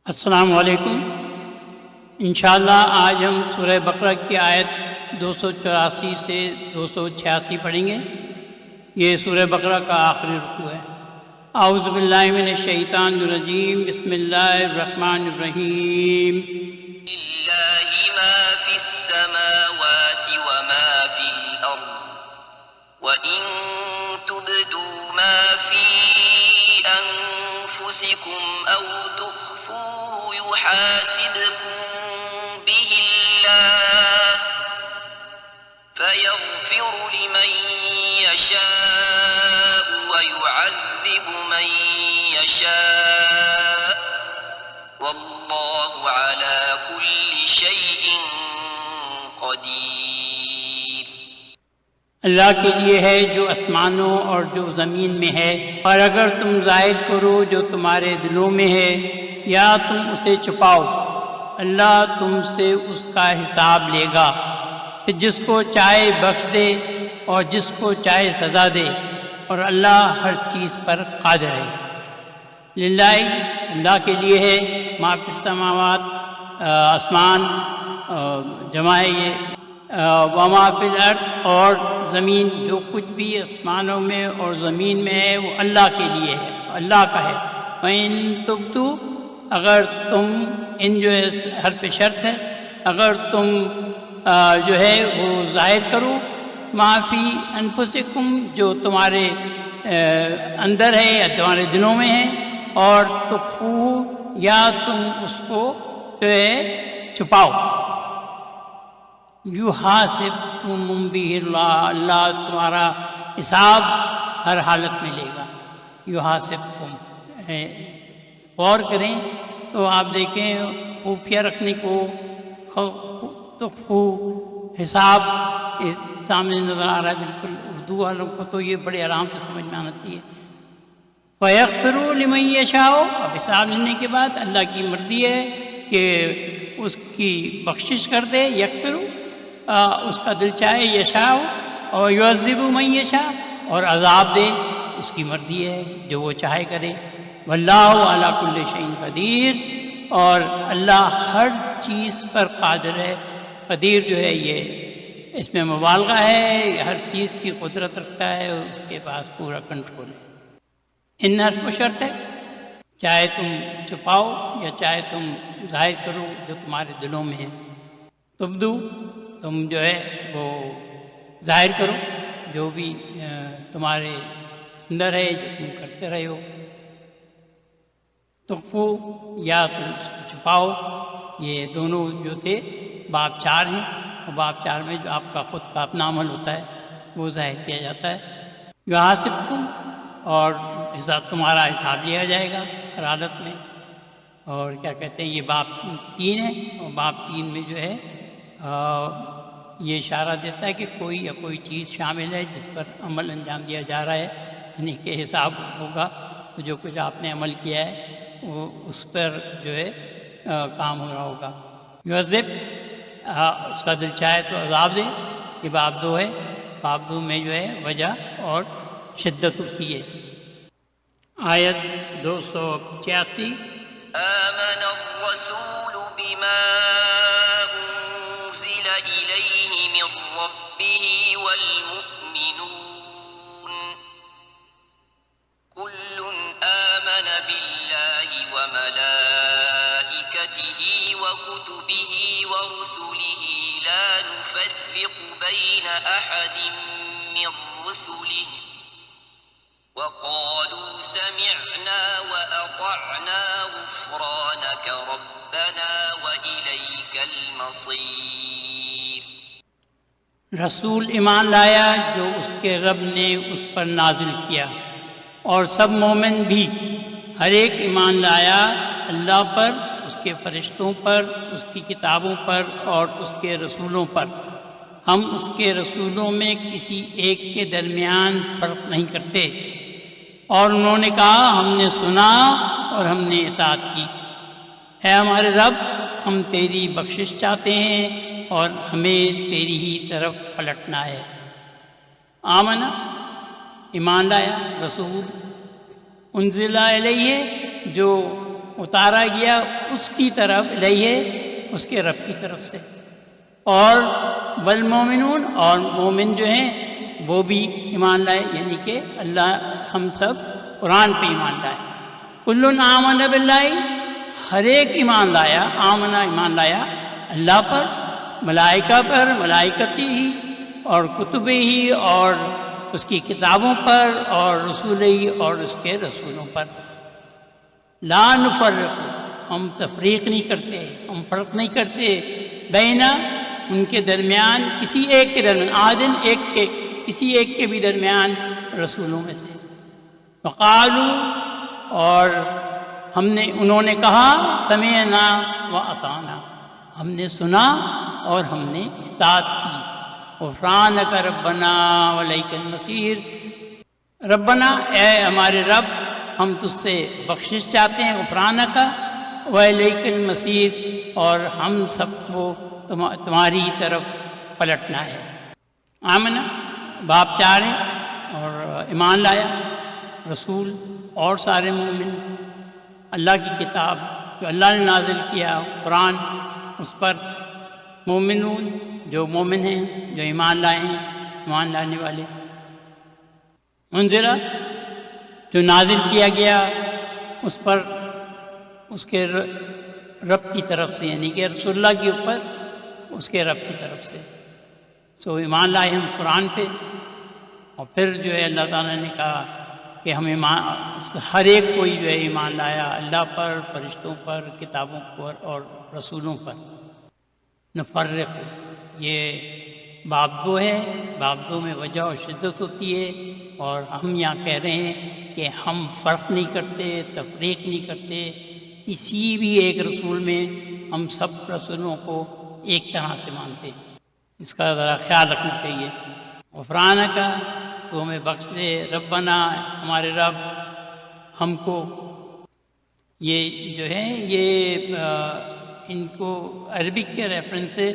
السلام علیکم۔ انشاءاللہ آج ہم سورہ بقرہ کی آیت 284 سے 286 پڑھیں گے۔ یہ سورہ بقرہ کا آخری رکوع ہے۔ اعوذ باللہ من الشیطان الرجیم، بسم اللہ الرحمن الرحیم۔ للہ ما فی السماوات وما فی الارض وَإِن تُبْدُوا مَا فِي أَنفُسِكُمْ أَوْ تُخْفُوهُ يُحَاسِبْكُم بِهِ اللَّهُ فَيَغْفِرُ لِمَن يَشَاءُ وَيُعَذِّبُ مَن يَشَاءُ وَاللَّهُ عَلَى كُلِّ شَيْءٍ قَدِيرٌ۔ اللہ کے لیے ہے جو آسمانوں اور جو زمین میں ہے، اور اگر تم ظاہر کرو جو تمہارے دلوں میں ہے یا تم اسے چھپاؤ، اللہ تم سے اس کا حساب لے گا، کہ جس کو چاہے بخش دے اور جس کو چاہے سزا دے، اور اللہ ہر چیز پر قادر ہے۔ للہ اللہ کے لیے ہے ما فی السماوات، آسمان جمع ہے یہ، وما فی الارض، اور زمین، جو کچھ بھی آسمانوں میں اور زمین میں ہے وہ اللہ کے لیے ہے، اللہ کا ہے۔ وَإِن تُبْدُوا، اگر تم، ان جو ہے حرف شرط ہے، اگر تم جو ہے وہ ظاہر کرو، ما فی انفسکم، جو تمہارے اندر ہے یا تمہارے دلوں میں ہے، اور تخفوہ، یا تم اس کو جو ہے چھپاؤ، یحاسبکم بہ اللہ، اللہ تمہارا حساب ہر حالت میں لے گا۔ یحاسبکم، غور کریں تو آپ دیکھیں خفیہ رکھنے کو تخفو، حساب سامنے نظر آ رہا ہے، بالکل اردو والوں کو تو یہ بڑے آرام سے سمجھ میں آنا چاہیے۔ فَيَغْفِرُ لِمَن يَشَاءُ، اب حساب لینے کے بعد اللہ کی مرضی ہے کہ اس کی بخشش کر دے، یغفر، اس کا دل چاہے، یشاء، اور یعذب من یشاء، اور عذاب دے، اس کی مرضی ہے، جو وہ چاہے کرے۔ واللہ علی کل شیء قدیر، اور اللہ ہر چیز پر قادر ہے۔ قدیر جو ہے یہ اس میں مبالغہ ہے، ہر چیز کی قدرت رکھتا ہے، اس کے پاس پورا کنٹرول ہے۔ ان حرف شرط ہے، چاہے تم چھپاؤ یا چاہے تم ظاہر کرو جو تمہارے دلوں میں ہے۔ تبدو، تم جو ہے وہ ظاہر کرو جو بھی تمہارے اندر ہے، جو تم کرتے رہے ہو۔ تخفو، یا تم اس کو چھپاؤ، یہ دونوں جو تھے باب 4 ہیں، اور باب 4 میں جو آپ کا خود کا اپنا عمل ہوتا ہے وہ ظاہر کیا جاتا ہے۔ یحاسبکم، اور حساب، تمہارا حساب لیا جائے گا ہر حالت میں۔ اور کیا کہتے ہیں، یہ باب 3 ہے، اور باب 3 میں جو ہے یہ اشارہ دیتا ہے کہ کوئی یا کوئی چیز شامل ہے جس پر عمل انجام دیا جا رہا ہے، یعنی کہ حساب ہوگا، تو جو کچھ آپ نے عمل کیا ہے وہ اس پر جو ہے کام ہو رہا ہوگا۔ یعذب، اس کا دل چاہے تو عذاب دے، یہ باب 2 ہے۔ باب 2 میں جو ہے وجہ اور شدت ہوتی ہے۔ آیت 285۔ آمن الرسول بما أنزل إليه من ربه والمؤمنون كل آمن بالله وملائكته وكتبه ورسله لا نفرق بين أحد من رسله وقالوا سمعنا وأطعنا غفرانك ربنا وإليك المصير۔ رسول ایمان لایا جو اس کے رب نے اس پر نازل کیا، اور سب مومن بھی، ہر ایک ایمان لایا اللہ پر، اس کے فرشتوں پر، اس کی کتابوں پر اور اس کے رسولوں پر۔ ہم اس کے رسولوں میں کسی ایک کے درمیان فرق نہیں کرتے۔ اور انہوں نے کہا ہم نے سنا اور ہم نے اطاعت کی۔ اے ہمارے رب، ہم تیری بخشش چاہتے ہیں اور ہمیں تیری ہی طرف پلٹنا ہے۔ آمنا، ایمان لایا، رسول، انزل الیہ، جو اتارا گیا اس کی طرف الیہ، اس کے رب کی طرف سے، اور والمومنون، اور مومن جو ہیں وہ بھی ایمان لائے، یعنی کہ اللہ ہم سب قرآن پہ ایمان لائے۔ کل آمن باللہ، ہر ایک ایمان لایا، آمنا ایمان لایا اللہ پر، ملائکہ پر، ملائکتی ہی، اور کتب ہی، اور اس کی کتابوں پر، اور رسول ہی، اور اس کے رسولوں پر۔ لا نفرق، ہم تفریق نہیں کرتے، ہم فرق نہیں کرتے، بینا، ان کے درمیان، کسی ایک کے درمیان، آدن ایک کے، کسی ایک کے بھی درمیان رسولوں میں سے۔ وقالو، اور انہوں نے کہا سمعنا و اطعنا، ہم نے سنا اور ہم نے اطاعت کی۔ غفرانک ربنا والیک المصیر، ربنا، اے ہمارے رب، ہم تجھ سے بخشش چاہتے ہیں، غفرانک والیک المصیر، اور ہم سب کو تمہاری طرف پلٹنا ہے۔ آمنا باب 4 ہے، اور ایمان لایا رسول اور سارے مومن، اللہ کی کتاب جو اللہ نے نازل کیا قرآن، اس پر مومنون جو مومن ہیں، جو ایمان لائے ہیں، ایمان لانے والے۔ منذرہ جو نازل کیا گیا اس پر اس کے رب کی طرف سے، یعنی کہ رسول اللہ کے اوپر اس کے رب کی طرف سے۔ سو ایمان لائے ہم قرآن پہ، اور پھر جو ہے اللہ تعالیٰ نے کہا کہ ہم ہر ایک کوئی جو ہے ایمان لایا اللہ پر، فرشتوں پر، کتابوں پر اور رسولوں پر۔ نفرق، یہ باب 2 ہے، باب 2 میں وجہ اور شدت ہوتی ہے، اور ہم یہاں کہہ رہے ہیں کہ ہم فرق نہیں کرتے، تفریق نہیں کرتے کسی بھی ایک رسول میں، ہم سب رسولوں کو ایک طرح سے مانتے ہیں۔ اس کا ذرا خیال رکھنا چاہیے۔ غفرانک، تو ہمیں بخش دے، ربنا، ہمارے رب، ہم کو، یہ جو ہے یہ ان کو عربک کے ریفرنس سے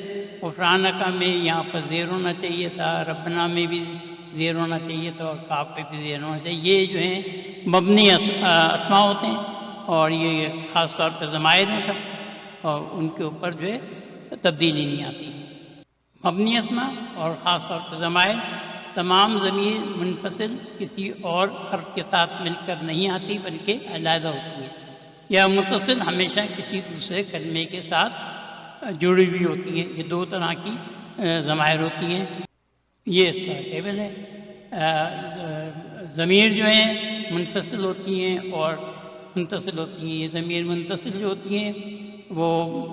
غفرانک میں یہاں پر زیر ہونا چاہیے تھا، ربنا میں بھی زیر ہونا چاہیے تھا، اور کاف پہ بھی زیر ہونا چاہیے۔ یہ جو ہیں مبنی اسماء ہوتے ہیں، اور یہ خاص طور پہ ضمائر ہیں سب، اور ان کے اوپر جو ہے تبدیلی نہیں آتی۔ مبنی اسماء اور خاص طور پہ ضمائر، تمام ضمیر منفصل کسی اور حرف کے ساتھ مل کر نہیں آتی، بلکہ علیحدہ ہوتی ہیں، یا متصل ہمیشہ کسی دوسرے کلمے کے ساتھ جڑی ہوئی ہوتی ہیں۔ یہ 2 طرح کی ضمائر ہوتی ہیں۔ یہ اس کا ٹیبل ہے۔ ضمیر جو ہیں منفصل ہوتی ہیں اور منتصل ہوتی ہیں۔ یہ ضمیر منتصل جو ہوتی ہیں وہ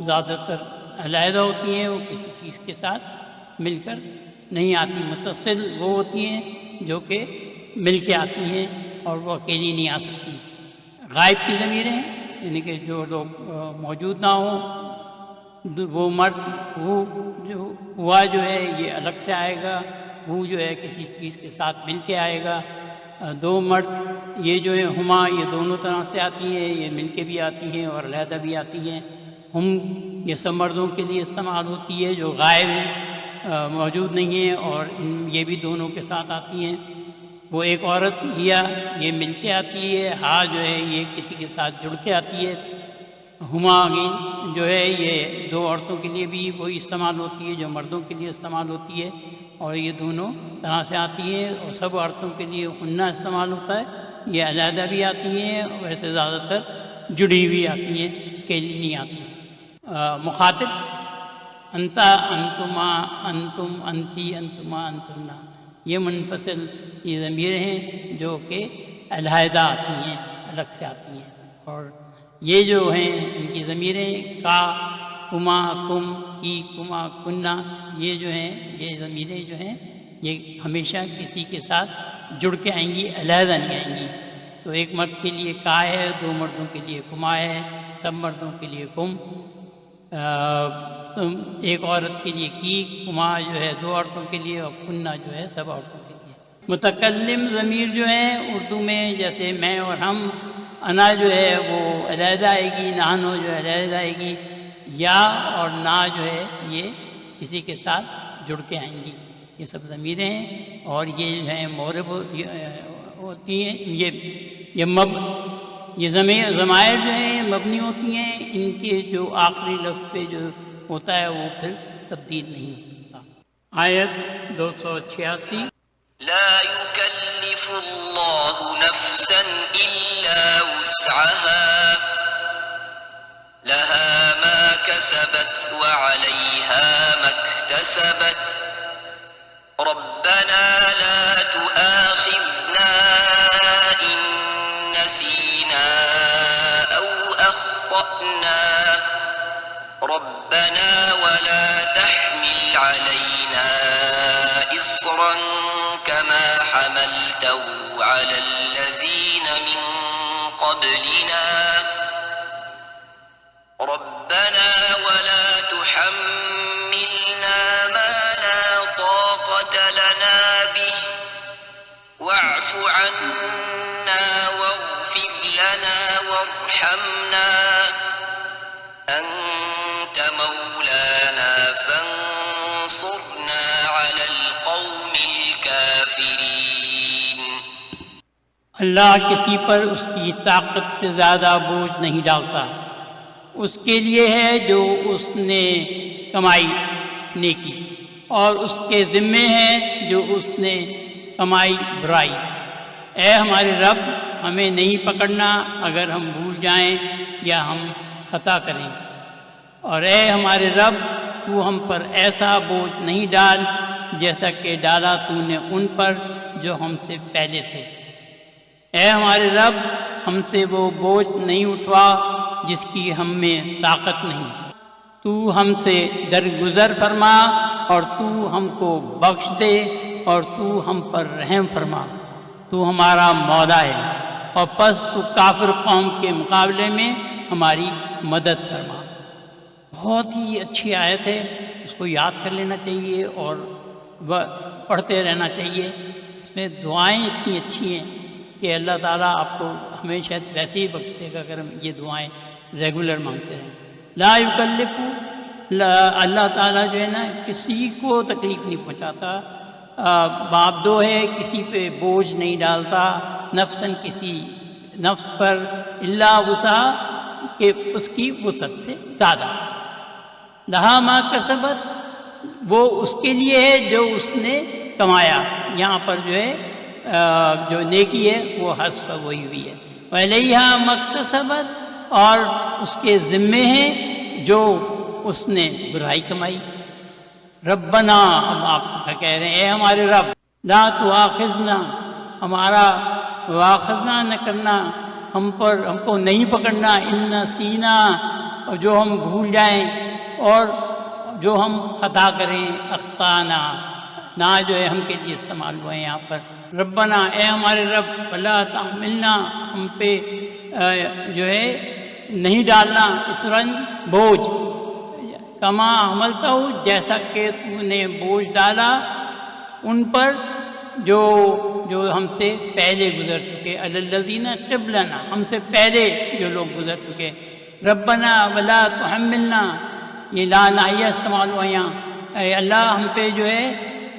زیادہ تر علیحدہ ہوتی ہیں، وہ کسی چیز کے ساتھ مل کر نہیں آتی۔ متصل وہ ہوتی ہیں جو کہ مل کے آتی ہیں اور وہ اکیلی نہیں آ سکتی۔ غائب کی ضمیریں ہیں، یعنی کہ جو لوگ موجود نہ ہوں، وہ مرد، وہ جو ہوا جو ہے یہ الگ سے آئے گا، وہ جو ہے کسی چیز کے ساتھ مل کے آئے گا۔ 2 مرد، یہ جو ہے ہما، یہ دونوں طرح سے آتی ہیں، یہ مل کے بھی آتی ہیں اور علیحدہ بھی آتی ہیں۔ ہم، یہ سب مردوں کے لیے استعمال ہوتی ہے جو غائب ہیں، موجود نہیں ہیں، اور یہ بھی دونوں کے ساتھ آتی ہیں۔ وہ ایک عورت، یہ مل کے آتی ہے، ہاں جو ہے یہ کسی کے ساتھ جڑ کے آتی ہے۔ ہما جو ہے یہ 2 عورتوں کے لیے بھی وہی استعمال ہوتی ہے جو مردوں کے لیے استعمال ہوتی ہے، اور یہ دونوں طرح سے آتی ہیں، اور سب عورتوں کے لیے ہنہ استعمال ہوتا ہے۔ یہ علیحدہ بھی آتی ہیں، ویسے زیادہ تر جڑی ہوئی آتی ہیں، اکیلی نہیں آتی۔ مخاطب، انتا، انتما، انتم، انتی، انتما، انتنا، یہ منفصل یہ ضمیریں ہیں جو کہ علیحدہ آتی ہیں، الگ سے آتی ہیں۔ اور یہ جو ہیں ان کی ضمیریں کا، کما، کم، کی، کما، کننا، یہ جو ہیں یہ ضمیریں جو ہیں یہ ہمیشہ کسی کے ساتھ جڑ کے آئیں گی، علیحدہ نہیں آئیں گی۔ تو ایک مرد کے لیے کا ہے، 2 مردوں کے لیے کما ہے، سب مردوں کے لیے کم۔ ایک عورت کے لیے کی، کما جو ہے 2 عورتوں کے لیے، اور کننا جو ہے سب عورتوں کے لیے۔ متکلم ضمیر جو ہیں اردو میں جیسے میں اور ہم، انا جو ہے وہ علیحدہ آئے گی، نانو جو ہے علیحدہ آئے گی، یا اور نا جو ہے یہ کسی کے ساتھ جڑ کے آئیں گی۔ یہ سب ضمیریں ہیں، اور یہ جو ہیں مورب ہوتی ہیں۔ یہ ضمائر جو ہیں مبنی ہوتی ہیں، ان کے جو آخری لفظ پہ جو ہوتا ہے وہ پھر تبدیل نہیں ہو سکتا۔ آیت 286 لا يكلف الله نفسا إلا وسعها لها ما كسبت وعليها ما اكتسبت ربنا لا تؤاخذنا إن نسينا أو أخطأنا ربنا ولا تحمل علينا إصرا كما حملته على الذين من قبلنا ربنا ولا تحملنا ما لا طاقة لنا به واعف عنا واغفر لنا وارحمنا أنت مولانا فانصرنا على القوم الكافرين۔ اللہ کسی پر اس کی طاقت سے زیادہ بوجھ نہیں ڈالتا، اس کے لیے ہے جو اس نے کمائی نیکی، اور اس کے ذمے ہے جو اس نے کمائی برائی۔ اے ہمارے رب، ہمیں نہیں پکڑنا اگر ہم بھول جائیں یا ہم خطا کریں، اور اے ہمارے رب، تو ہم پر ایسا بوجھ نہیں ڈال جیسا کہ ڈالا تو نے ان پر جو ہم سے پہلے تھے۔ اے ہمارے رب، ہم سے وہ بوجھ نہیں اٹھوا جس کی ہم میں طاقت نہیں، تو ہم سے درگزر فرما اور تو ہم کو بخش دے اور تو ہم پر رحم فرما، تو ہمارا مولا ہے، اور پس تو کافر قوم کے مقابلے میں ہماری مدد فرما۔ بہت ہی اچھی آیت ہے، اس کو یاد کر لینا چاہیے اور پڑھتے رہنا چاہیے۔ اس میں دعائیں اتنی اچھی ہیں کہ اللہ تعالیٰ آپ کو ہمیشہ ویسے ہی بخش دے گا اگر ہم یہ دعائیں ریگولر مانگتے رہیں۔ لا یکلف، اللہ تعالیٰ جو ہے نا کسی کو تکلیف نہیں پہنچاتا، باب دو ہے، کسی پہ بوجھ نہیں ڈالتا، نفساً کسی نفس پر، الا وسعہ کہ اس کی وسعت سے زیادہ، لہا ما کسبت وہ اس کے لیے ہے جو اس نے کمایا، یہاں پر جو ہے جو نیکی ہے وہ حذف وہی ہوئی ہے، وعلیہا ما اکتسبت اور اس کے ذمے ہیں جو اس نے برائی کمائی۔ ربنا، اب آپ کہہ رہے ہیں اے ہمارے رب، لا تؤاخذنا، ہمارا مواخذہ نہ کرنا، ہم کو نہیں پکڑنا، ان نسینا، اور جو ہم بھول جائیں اور جو ہم خطا کریں، اخطانا نہ جو ہے ہم کے لیے استعمال ہوئے یہاں پر۔ ربنا، اے ہمارے رب، ولا تحملنا، ہم پہ جو ہے نہیں ڈالنا، اسرن بوجھ، کما حملتا ہوں جیسا کہ تو نے بوجھ ڈالا ان پر جو ہم سے پہلے گزر چکے، الذین قبلنا، ہم سے پہلے جو لوگ گزر چکے۔ ربنا ولا تحملنا، یہ لا ناہیہ استعمال ہوا یہاں، اے اللہ ہم پہ جو ہے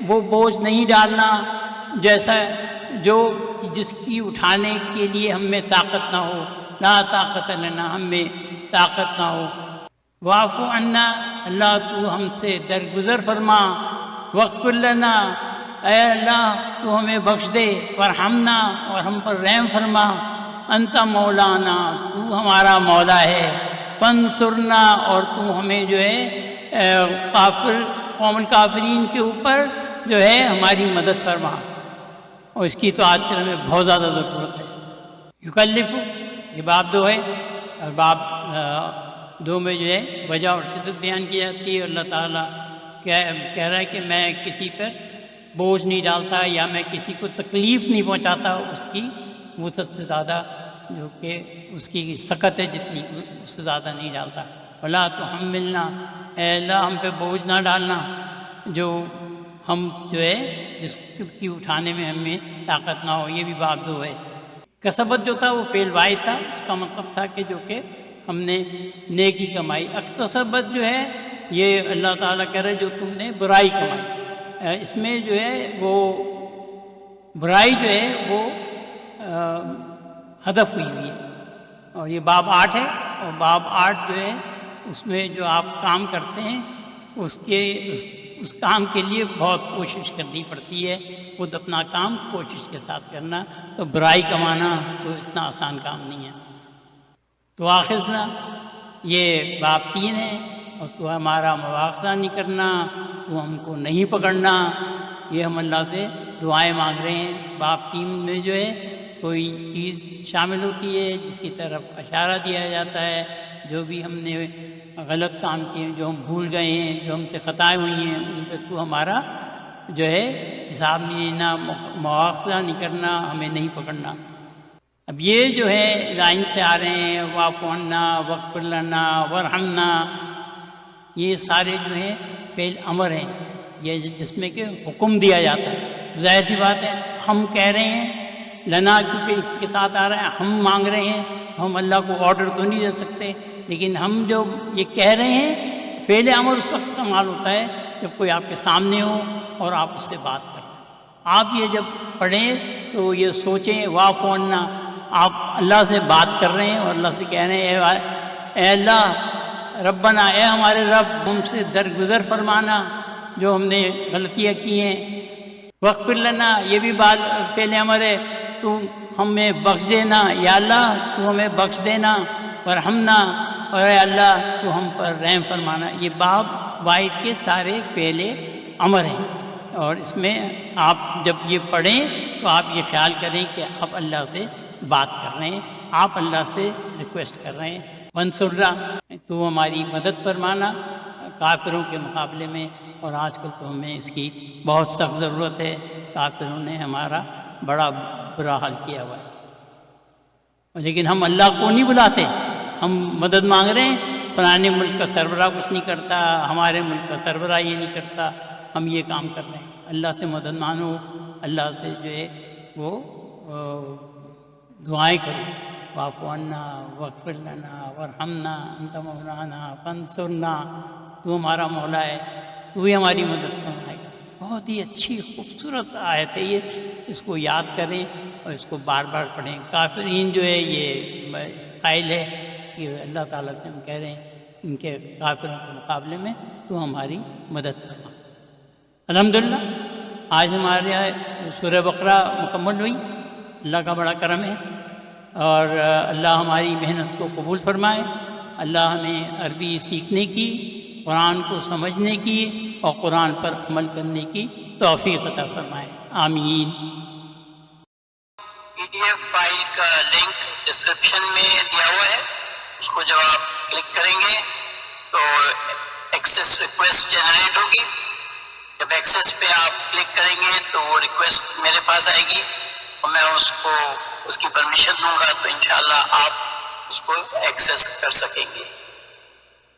وہ بوجھ نہیں ڈالنا جیسا جس کی اٹھانے کے لیے ہم میں طاقت نہ ہو، لا طاقت لنا، ہم میں طاقت نہ ہو۔ واعف عنا، اللہ تو ہم سے درگزر فرما، واغفر لنا، اے اللہ تو ہمیں بخش دے، ورحمنا، اور ہم پر رحم فرما، انت مولانا، تو ہمارا مولا ہے، فانصرنا، اور تو ہمیں جو ہے کافر قوم الکافرین کے اوپر جو ہے ہماری مدد فرما، اور اس کی تو آج کل ہمیں بہت زیادہ ضرورت ہے۔ یکلف، یہ باب دو ہے، اور باب دو میں جو ہے وجہ اور شدت بیان کی جاتی ہے، اللہ تعالیٰ کہہ رہا ہے کہ میں کسی پر بوجھ نہیں ڈالتا یا میں کسی کو تکلیف نہیں پہنچاتا اس کی وسعت سے زیادہ، جو کہ اس کی سخت ہے جتنی، اس سے زیادہ نہیں ڈالتا۔ ولا تحملنا، اے اللہ ہم پہ بوجھ نہ ڈالنا جو ہم جو ہے جس کی اٹھانے میں ہمیں طاقت نہ ہو، یہ بھی باب دو ہے۔ کسبت جو تھا وہ فعل واحد تھا، اس کا مطلب تھا کہ جو کہ ہم نے نیکی کمائی۔ اکتسبت جو ہے یہ اللہ تعالیٰ کہہ رہے جو تم نے برائی کمائی، اس میں جو ہے وہ برائی جو ہے وہ ہدف ہوئی ہے، اور یہ باب 8 ہے۔ اور باب 8 جو ہے اس میں جو آپ کام کرتے ہیں اس کام کے لیے بہت کوشش کرنی پڑتی ہے، خود اپنا کام کوشش کے ساتھ کرنا، تو برائی کمانا تو اتنا آسان کام نہیں ہے۔ تو آخذنا یہ باب 3 ہے، اور تو ہمارا مواخذہ نہیں کرنا، تو ہم کو نہیں پکڑنا، یہ ہم اللہ سے دعائیں مانگ رہے ہیں۔ باب 3 میں جو ہے کوئی چیز شامل ہوتی ہے جس کی طرف اشارہ دیا جاتا ہے، جو بھی ہم نے غلط کام کیے، جو ہم بھول گئے ہیں، جو ہم سے خطائیں ہوئی ہیں، ان پہ تو ہمارا جو ہے حساب نہیں لینا، مواخذہ نہیں کرنا، ہمیں نہیں پکڑنا۔ اب یہ جو ہے لائن سے آ رہے ہیں واعف عنا واغفر لنا وارحمنا، یہ سارے جو ہیں فعل امر ہیں، یہ جس میں کہ حکم دیا جاتا ہے۔ ظاہر سی بات ہے ہم کہہ رہے ہیں لنا، کیونکہ اس کے ساتھ آ رہا ہے، ہم مانگ رہے ہیں، ہم اللہ کو آرڈر تو نہیں دے سکتے، لیکن ہم جو یہ کہہ رہے ہیں فعل امر اس وقت استعمال ہوتا ہے جب کوئی آپ کے سامنے ہو اور آپ اس سے بات کریں۔ آپ یہ جب پڑھیں تو یہ سوچیں واعف عنا، آپ اللہ سے بات کر رہے ہیں اور اللہ سے کہہ رہے ہیں اے اللہ ربنا، اے ہمارے رب، ہم سے درگزر فرمانا جو ہم نے غلطیاں کی ہیں۔ واغفر لنا، یہ بھی بات فعل امر ہے، تو ہمیں بخش دینا، یا اللہ تو ہمیں بخش دینا، ورحمنا، اور اے اللہ تو ہم پر رحم فرمانا۔ یہ باب واحد کے سارے فعل امر ہیں، اور اس میں آپ جب یہ پڑھیں تو آپ یہ خیال کریں کہ آپ اللہ سے بات کر رہے ہیں، آپ اللہ سے ریکویسٹ کر رہے ہیں۔ وانصرنا، تو ہماری مدد فرمانا کافروں کے مقابلے میں، اور آج کل تو ہمیں اس کی بہت سخت ضرورت ہے، کافروں نے ہمارا بڑا برا حال کیا ہوا ہے، لیکن ہم اللہ کو نہیں بلاتے، ہم مدد مانگ رہے ہیں، فلانے ملک کا سربراہ کچھ نہیں کرتا، ہمارے ملک کا سربراہ یہ نہیں کرتا، ہم یہ کام کر رہے ہیں۔ اللہ سے مدد مانگو، اللہ سے جو ہے وہ دعائیں کرو، واعف عنا واغفر لنا وارحمنا انت مولانا فانصرنا، تو ہمارا مولا ہے، تو ہی ہماری مدد فرمائے گا۔ بہت ہی اچھی خوبصورت آیت ہے یہ، اس کو یاد کریں اور اس کو بار بار پڑھیں۔ کافرین جو ہے یہ قائل ہے کہ اللہ تعالیٰ سے ہم کہہ رہے ہیں ان کے کافروں کے مقابلے میں تو ہماری مدد فرما۔ الحمدللہ آج ہمارے یہاں سورہ بقرہ مکمل ہوئی، اللہ کا بڑا کرم ہے، اور اللہ ہماری محنت کو قبول فرمائے، اللہ ہمیں عربی سیکھنے کی، قرآن کو سمجھنے کی اور قرآن پر عمل کرنے کی توفیق عطا فرمائے، آمین۔ PDF فائل کا لنک ڈسکرپشن میں دیا ہوا ہے، اس کو جب آپ کلک کریں گے تو ایکسیس ریکویسٹ جنریٹ ہوگی، جب ایکسیس پہ آپ کلک کریں گے تو وہ ریکویسٹ میرے پاس آئے گی اور میں اس کی پرمیشن دوں گا، تو انشاءاللہ آپ اس کو ایکسیس کر سکیں گے۔